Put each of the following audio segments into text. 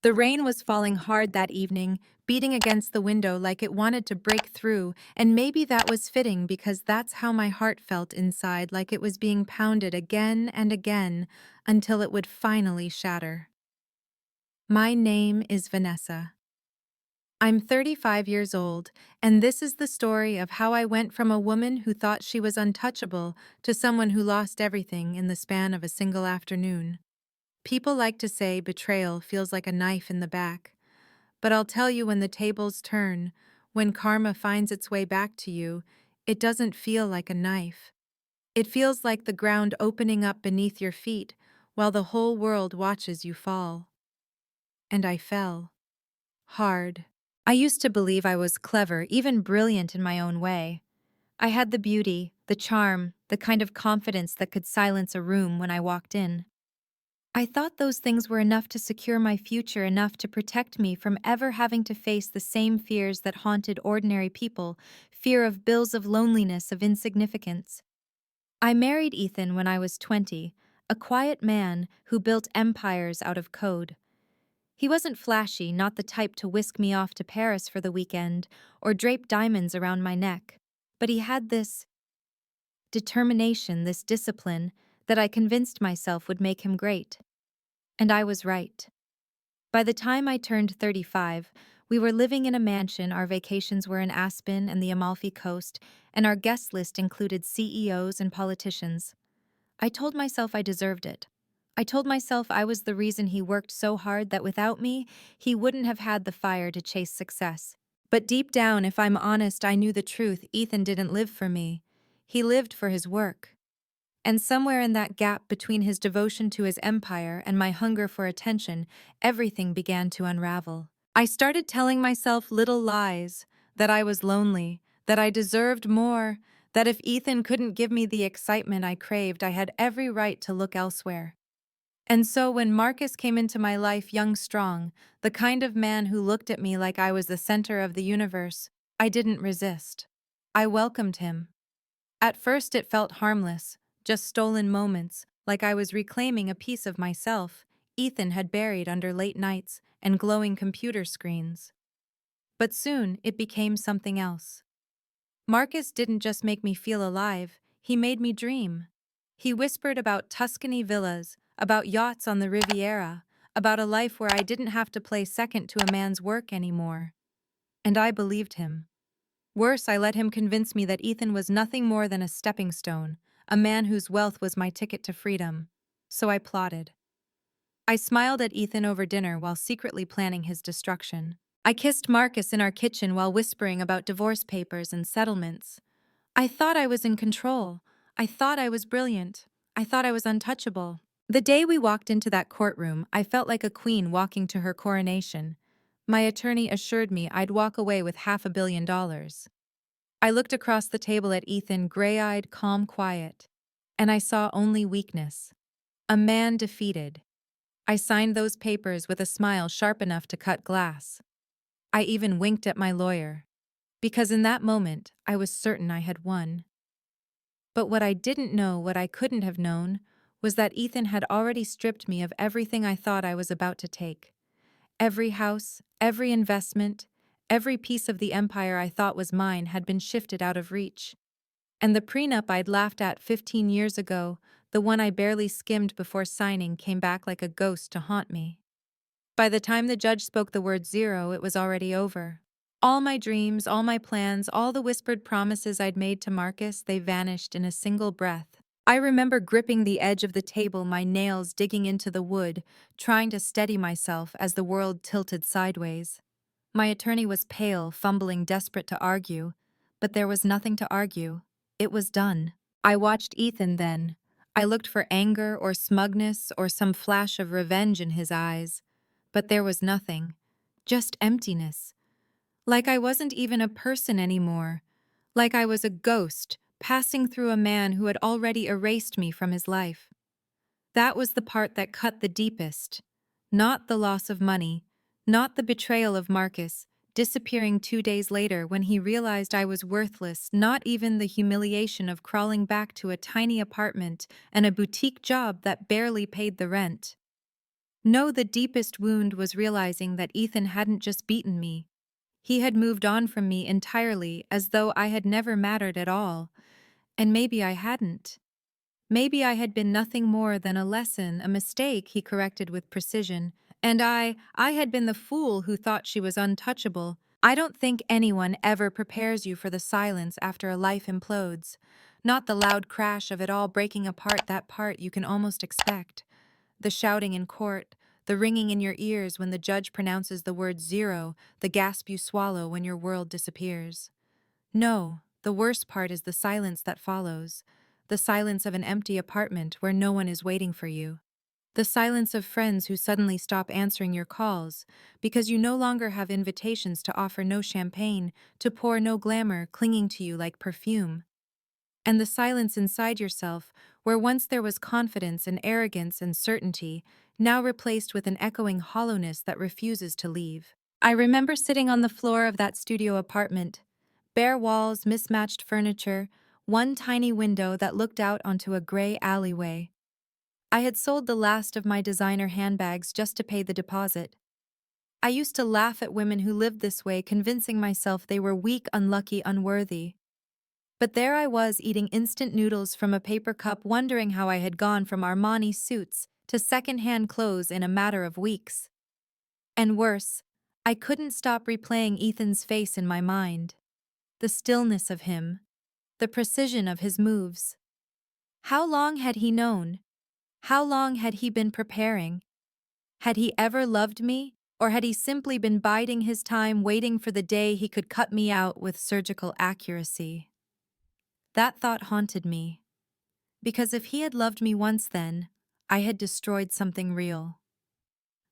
The rain was falling hard that evening, beating against the window like it wanted to break through, and maybe that was fitting because that's how my heart felt inside, like it was being pounded again and again until it would finally shatter. My name is Vanessa. I'm 35 years old, and this is the story of how I went from a woman who thought she was untouchable to someone who lost everything in the span of a single afternoon. People like to say betrayal feels like a knife in the back, but I'll tell you, when the tables turn, when karma finds its way back to you, it doesn't feel like a knife. It feels like the ground opening up beneath your feet while the whole world watches you fall. And I fell. Hard. I used to believe I was clever, even brilliant in my own way. I had the beauty, the charm, the kind of confidence that could silence a room when I walked in. I thought those things were enough to secure my future, enough to protect me from ever having to face the same fears that haunted ordinary people: fear of bills, of loneliness, of insignificance. I married Ethan when I was 20, a quiet man who built empires out of code. He wasn't flashy, not the type to whisk me off to Paris for the weekend or drape diamonds around my neck, but he had this determination, this discipline that I convinced myself would make him great. And I was right. By the time I turned 35, we were living in a mansion, our vacations were in Aspen and the Amalfi Coast, and our guest list included CEOs and politicians. I told myself I deserved it. I told myself I was the reason he worked so hard, that without me, he wouldn't have had the fire to chase success. But deep down, if I'm honest, I knew the truth. Ethan didn't live for me. He lived for his work. And somewhere in that gap between his devotion to his empire and my hunger for attention, everything began to unravel. I started telling myself little lies: that I was lonely, that I deserved more, that if Ethan couldn't give me the excitement I craved, I had every right to look elsewhere. And so when Marcus came into my life, young, strong, the kind of man who looked at me like I was the center of the universe, I didn't resist. I welcomed him. At first it felt harmless, just stolen moments, like I was reclaiming a piece of myself Ethan had buried under late nights and glowing computer screens. But soon it became something else. Marcus didn't just make me feel alive, he made me dream. He whispered about Tuscany villas, about yachts on the Riviera, about a life where I didn't have to play second to a man's work anymore. And I believed him. Worse, I let him convince me that Ethan was nothing more than a stepping stone, a man whose wealth was my ticket to freedom. So I plotted. I smiled at Ethan over dinner while secretly planning his destruction. I kissed Marcus in our kitchen while whispering about divorce papers and settlements. I thought I was in control. I thought I was brilliant. I thought I was untouchable. The day we walked into that courtroom, I felt like a queen walking to her coronation. My attorney assured me I'd walk away with $500 million. I looked across the table at Ethan, gray-eyed, calm, quiet, and I saw only weakness. A man defeated. I signed those papers with a smile sharp enough to cut glass. I even winked at my lawyer, because in that moment I was certain I had won. But what I didn't know, what I couldn't have known, was that Ethan had already stripped me of everything I thought I was about to take. Every house, every investment, every piece of the empire I thought was mine had been shifted out of reach. And the prenup I'd laughed at 15 years ago, the one I barely skimmed before signing, came back like a ghost to haunt me. By the time the judge spoke the word zero, it was already over. All my dreams, all my plans, all the whispered promises I'd made to Marcus, they vanished in a single breath. I remember gripping the edge of the table, my nails digging into the wood, trying to steady myself as the world tilted sideways. My attorney was pale, fumbling, desperate to argue, but there was nothing to argue. It was done. I watched Ethan then. I looked for anger or smugness or some flash of revenge in his eyes, but there was nothing. Just emptiness. Like I wasn't even a person anymore. Like I was a ghost, passing through a man who had already erased me from his life. That was the part that cut the deepest. Not the loss of money, not the betrayal of Marcus, disappearing 2 days later when he realized I was worthless, not even the humiliation of crawling back to a tiny apartment and a boutique job that barely paid the rent. No, the deepest wound was realizing that Ethan hadn't just beaten me. He had moved on from me entirely, as though I had never mattered at all. And maybe I hadn't. Maybe I had been nothing more than a lesson, a mistake he corrected with precision. And I had been the fool who thought she was untouchable. I don't think anyone ever prepares you for the silence after a life implodes. Not the loud crash of it all breaking apart, that part you can almost expect. The shouting in court, the ringing in your ears when the judge pronounces the word zero, the gasp you swallow when your world disappears. No, the worst part is the silence that follows. The silence of an empty apartment where no one is waiting for you. The silence of friends who suddenly stop answering your calls because you no longer have invitations to offer, no champagne, to pour, no glamour clinging to you like perfume. And the silence inside yourself, where once there was confidence and arrogance and certainty, now replaced with an echoing hollowness that refuses to leave. I remember sitting on the floor of that studio apartment. Bare walls, mismatched furniture, one tiny window that looked out onto a gray alleyway. I had sold the last of my designer handbags just to pay the deposit. I used to laugh at women who lived this way, convincing myself they were weak, unlucky, unworthy. But there I was eating instant noodles from a paper cup, wondering how I had gone from Armani suits to second-hand clothes in a matter of weeks. And worse, I couldn't stop replaying Ethan's face in my mind. The stillness of him, the precision of his moves. How long had he known? How long had he been preparing? Had he ever loved me, or had he simply been biding his time, waiting for the day he could cut me out with surgical accuracy? That thought haunted me, because if he had loved me once then, I had destroyed something real.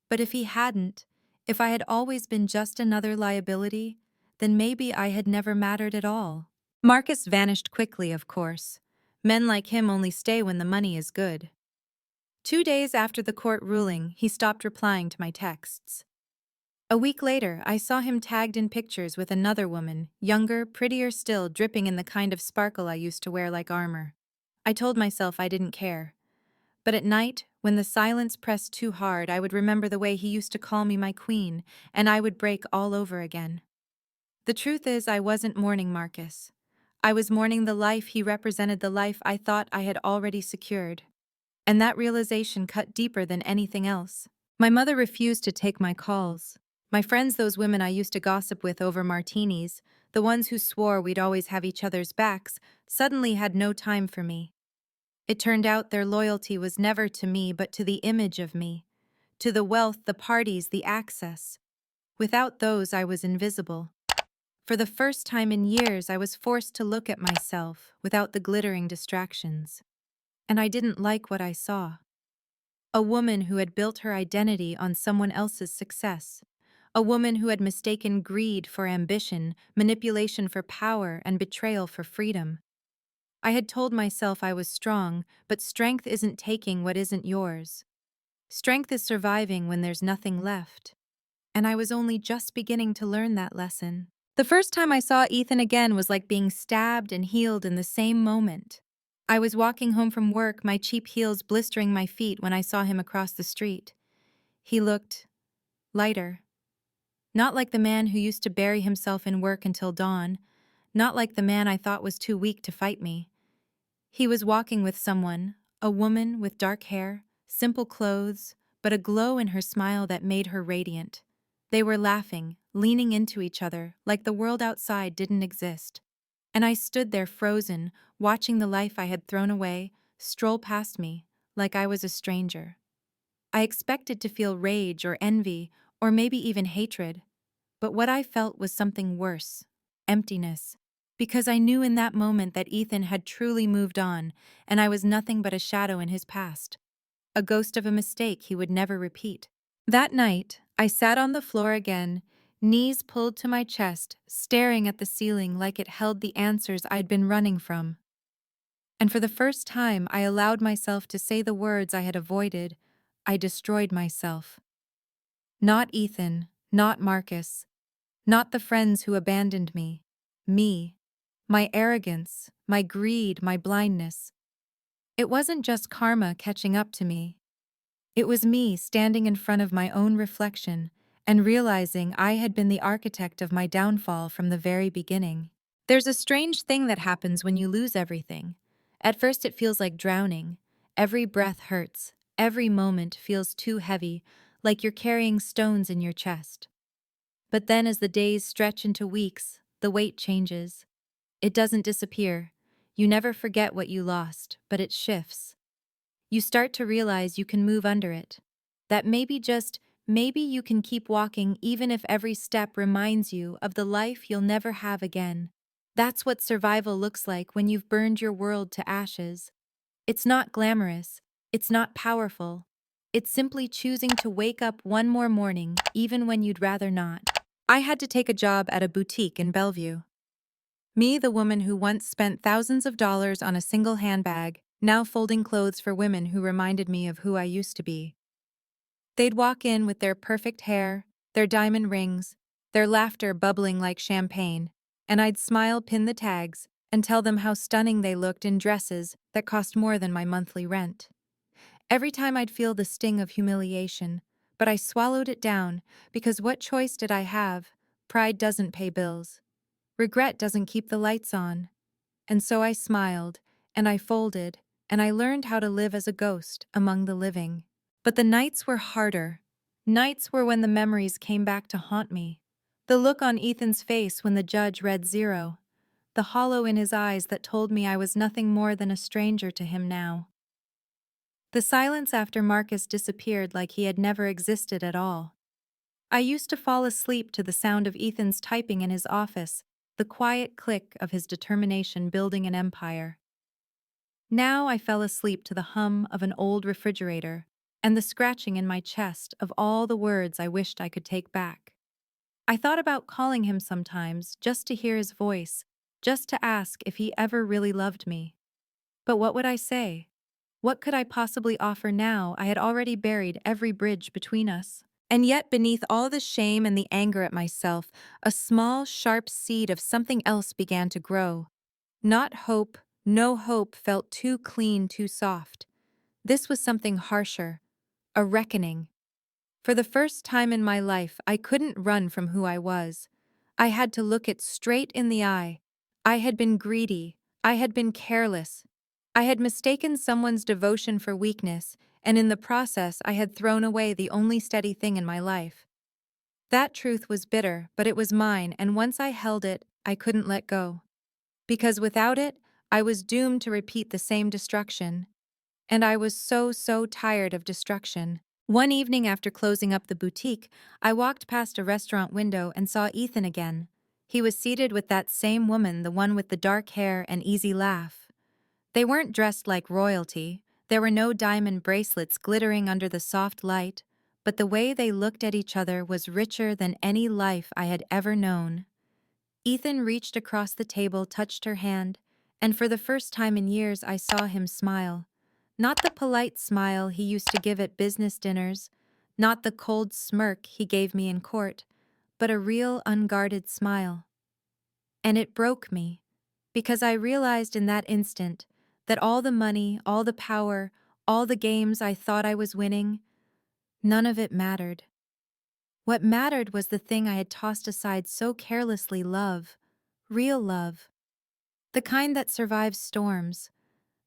But if he hadn't, if I had always been just another liability, then maybe I had never mattered at all. Marcus vanished quickly, of course. Men like him only stay when the money is good. 2 days after the court ruling, he stopped replying to my texts. A week later, I saw him tagged in pictures with another woman, younger, prettier still, dripping in the kind of sparkle I used to wear like armor. I told myself I didn't care. But at night, when the silence pressed too hard, I would remember the way he used to call me my queen, and I would break all over again. The truth is, I wasn't mourning Marcus. I was mourning the life he represented, the life I thought I had already secured. And that realization cut deeper than anything else. My mother refused to take my calls. My friends, those women I used to gossip with over martinis, the ones who swore we'd always have each other's backs, suddenly had no time for me. It turned out their loyalty was never to me but to the image of me, to the wealth, the parties, the access. Without those, I was invisible. For the first time in years, I was forced to look at myself without the glittering distractions. And I didn't like what I saw. A woman who had built her identity on someone else's success. A woman who had mistaken greed for ambition, manipulation for power, and betrayal for freedom. I had told myself I was strong, but strength isn't taking what isn't yours. Strength is surviving when there's nothing left. And I was only just beginning to learn that lesson. The first time I saw Ethan again was like being stabbed and healed in the same moment. I was walking home from work, my cheap heels blistering my feet when I saw him across the street. He looked lighter. Not like the man who used to bury himself in work until dawn. Not like the man I thought was too weak to fight me. He was walking with someone, a woman with dark hair, simple clothes, but a glow in her smile that made her radiant. They were laughing, leaning into each other, like the world outside didn't exist. And I stood there frozen, watching the life I had thrown away stroll past me, like I was a stranger. I expected to feel rage or envy, or maybe even hatred. But what I felt was something worse, emptiness. Because I knew in that moment that Ethan had truly moved on, and I was nothing but a shadow in his past. A ghost of a mistake he would never repeat. That night, I sat on the floor again, knees pulled to my chest, staring at the ceiling like it held the answers I'd been running from. And for the first time, I allowed myself to say the words I had avoided. I destroyed myself. Not Ethan, not Marcus, not the friends who abandoned me. Me. My arrogance, my greed, my blindness. It wasn't just karma catching up to me. It was me standing in front of my own reflection and realizing I had been the architect of my downfall from the very beginning. There's a strange thing that happens when you lose everything. At first, it feels like drowning. Every breath hurts. Every moment feels too heavy, like you're carrying stones in your chest. But then, as the days stretch into weeks, the weight changes. It doesn't disappear. You never forget what you lost, but it shifts. You start to realize you can move under it. That maybe you can keep walking even if every step reminds you of the life you'll never have again. That's what survival looks like when you've burned your world to ashes. It's not glamorous. It's not powerful. It's simply choosing to wake up one more morning, even when you'd rather not. I had to take a job at a boutique in Bellevue. Me, the woman who once spent thousands of dollars on a single handbag, now folding clothes for women who reminded me of who I used to be. They'd walk in with their perfect hair, their diamond rings, their laughter bubbling like champagne, and I'd smile, pin the tags, and tell them how stunning they looked in dresses that cost more than my monthly rent. Every time I'd feel the sting of humiliation, but I swallowed it down because what choice did I have? Pride doesn't pay bills. Regret doesn't keep the lights on. And so I smiled, and I folded, and I learned how to live as a ghost among the living. But the nights were harder. Nights were when the memories came back to haunt me. The look on Ethan's face when the judge read zero. The hollow in his eyes that told me I was nothing more than a stranger to him now. The silence after Marcus disappeared like he had never existed at all. I used to fall asleep to the sound of Ethan's typing in his office, the quiet click of his determination building an empire. Now I fell asleep to the hum of an old refrigerator and the scratching in my chest of all the words I wished I could take back. I thought about calling him sometimes just to hear his voice, just to ask if he ever really loved me. But what would I say? What could I possibly offer now I had already buried every bridge between us? And yet, beneath all the shame and the anger at myself, a small, sharp seed of something else began to grow. Not hope, no hope felt too clean, too soft. This was something harsher, a reckoning. For the first time in my life, I couldn't run from who I was. I had to look it straight in the eye. I had been greedy. I had been careless. I had mistaken someone's devotion for weakness, and in the process, I had thrown away the only steady thing in my life. That truth was bitter, but it was mine, and once I held it, I couldn't let go. Because without it, I was doomed to repeat the same destruction. And I was so tired of destruction. One evening after closing up the boutique, I walked past a restaurant window and saw Ethan again. He was seated with that same woman, the one with the dark hair and easy laugh. They weren't dressed like royalty. There were no diamond bracelets glittering under the soft light, but the way they looked at each other was richer than any life I had ever known. Ethan reached across the table, touched her hand, and for the first time in years I saw him smile. Not the polite smile he used to give at business dinners, not the cold smirk he gave me in court, but a real unguarded smile. And it broke me, because I realized in that instant that all the money, all the power, all the games I thought I was winning, none of it mattered. What mattered was the thing I had tossed aside so carelessly: love, real love. The kind that survives storms,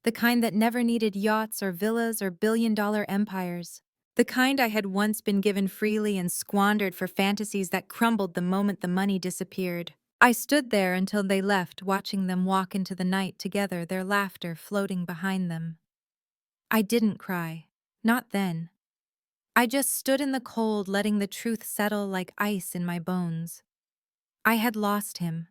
the kind that never needed yachts or villas or billion-dollar empires, the kind I had once been given freely and squandered for fantasies that crumbled the moment the money disappeared. I stood there until they left, watching them walk into the night together, their laughter floating behind them. I didn't cry. Not then. I just stood in the cold, letting the truth settle like ice in my bones. I had lost him.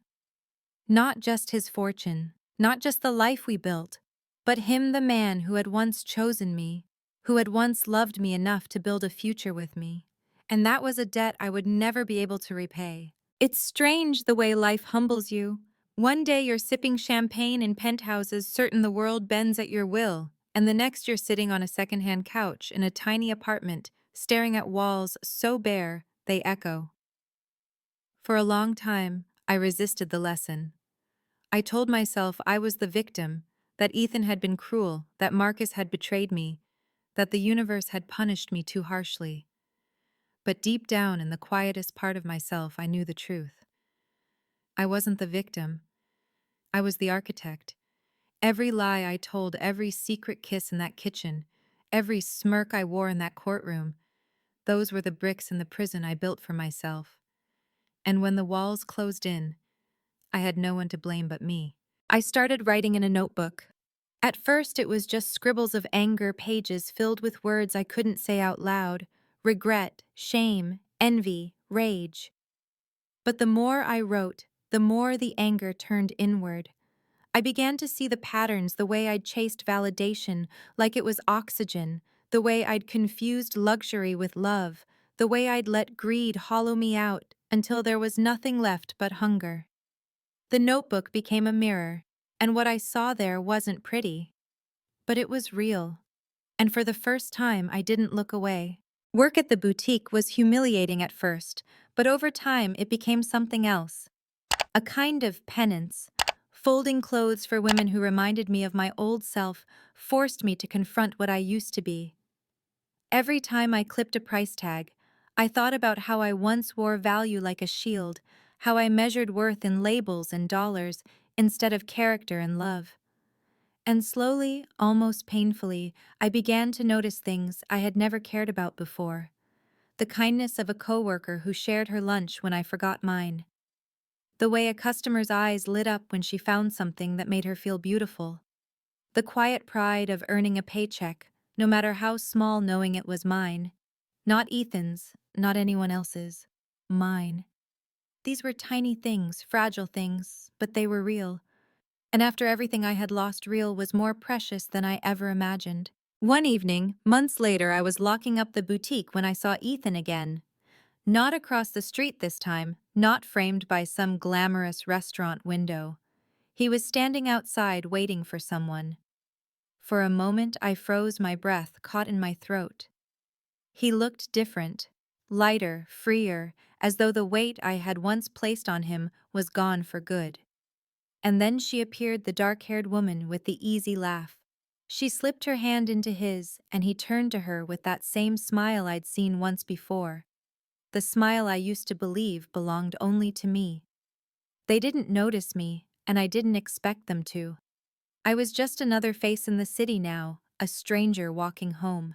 Not just his fortune, not just the life we built, but him, the man who had once chosen me, who had once loved me enough to build a future with me. And that was a debt I would never be able to repay. It's strange the way life humbles you. One day you're sipping champagne in penthouses, certain the world bends at your will, and the next you're sitting on a secondhand couch in a tiny apartment, staring at walls so bare they echo. For a long time, I resisted the lesson. I told myself I was the victim, that Ethan had been cruel, that Marcus had betrayed me, that the universe had punished me too harshly. But deep down in the quietest part of myself, I knew the truth. I wasn't the victim. I was the architect. Every lie I told, every secret kiss in that kitchen, every smirk I wore in that courtroom, those were the bricks in the prison I built for myself. And when the walls closed in, I had no one to blame but me. I started writing in a notebook. At first, it was just scribbles of anger, pages filled with words I couldn't say out loud: regret, shame, envy, rage. But the more I wrote, the more the anger turned inward. I began to see the patterns, the way I'd chased validation like it was oxygen, the way I'd confused luxury with love, the way I'd let greed hollow me out until there was nothing left but hunger. The notebook became a mirror, and what I saw there wasn't pretty. But it was real. And for the first time, I didn't look away. Work at the boutique was humiliating at first, but over time it became something else. A kind of penance. Folding clothes for women who reminded me of my old self forced me to confront what I used to be. Every time I clipped a price tag, I thought about how I once wore value like a shield, how I measured worth in labels and dollars instead of character and love. And slowly, almost painfully, I began to notice things I had never cared about before. The kindness of a coworker who shared her lunch when I forgot mine. The way a customer's eyes lit up when she found something that made her feel beautiful. The quiet pride of earning a paycheck, no matter how small, knowing it was mine. Not Ethan's, not anyone else's. Mine. These were tiny things, fragile things, but they were real. And after everything I had lost, real was more precious than I ever imagined. One evening, months later, I was locking up the boutique when I saw Ethan again. Not across the street this time, not framed by some glamorous restaurant window. He was standing outside waiting for someone. For a moment, I froze, my breath caught in my throat. He looked different, lighter, freer, as though the weight I had once placed on him was gone for good. And then she appeared, the dark-haired woman with the easy laugh. She slipped her hand into his, and he turned to her with that same smile I'd seen once before. The smile I used to believe belonged only to me. They didn't notice me, and I didn't expect them to. I was just another face in the city now, a stranger walking home.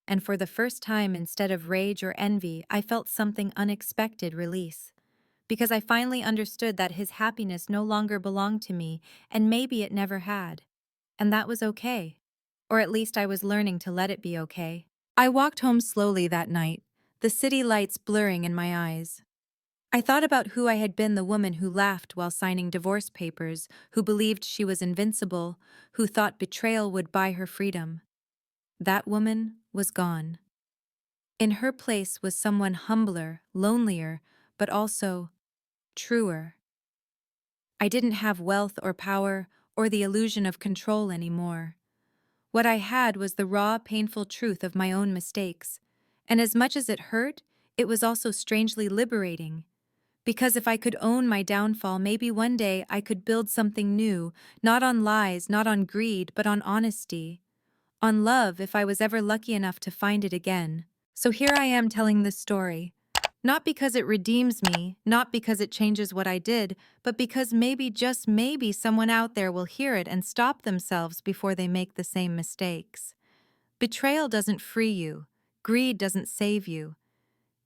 And for the first time, instead of rage or envy, I felt something unexpected: release. Because I finally understood that his happiness no longer belonged to me, and maybe it never had. And that was okay. Or at least I was learning to let it be okay. I walked home slowly that night, the city lights blurring in my eyes. I thought about who I had been: the woman who laughed while signing divorce papers, who believed she was invincible, who thought betrayal would buy her freedom. That woman was gone. In her place was someone humbler, lonelier, but also truer. I didn't have wealth or power or the illusion of control anymore. What I had was the raw, painful truth of my own mistakes. And as much as it hurt, it was also strangely liberating. Because if I could own my downfall, maybe one day I could build something new, not on lies, not on greed, but on honesty. On love, if I was ever lucky enough to find it again. So here I am telling this story. Not because it redeems me, not because it changes what I did, but because maybe, just maybe, someone out there will hear it and stop themselves before they make the same mistakes. Betrayal doesn't free you. Greed doesn't save you.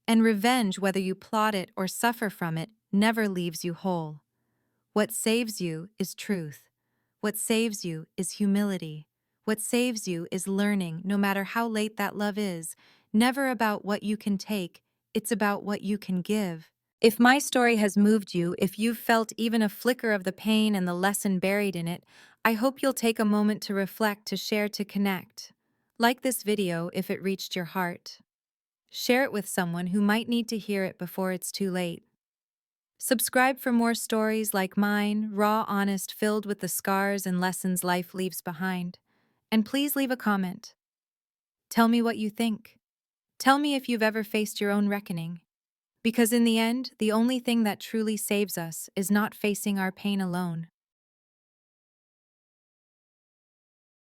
And revenge, whether you plot it or suffer from it, never leaves you whole. What saves you is truth. What saves you is humility. What saves you is learning, no matter how late that love is. Never about what you can take, it's about what you can give. If my story has moved you, if you've felt even a flicker of the pain and the lesson buried in it, I hope you'll take a moment to reflect, to share, to connect. Like this video if it reached your heart. Share it with someone who might need to hear it before it's too late. Subscribe for more stories like mine, raw, honest, filled with the scars and lessons life leaves behind. And please leave a comment. Tell me what you think. Tell me if you've ever faced your own reckoning. Because in the end, the only thing that truly saves us is not facing our pain alone.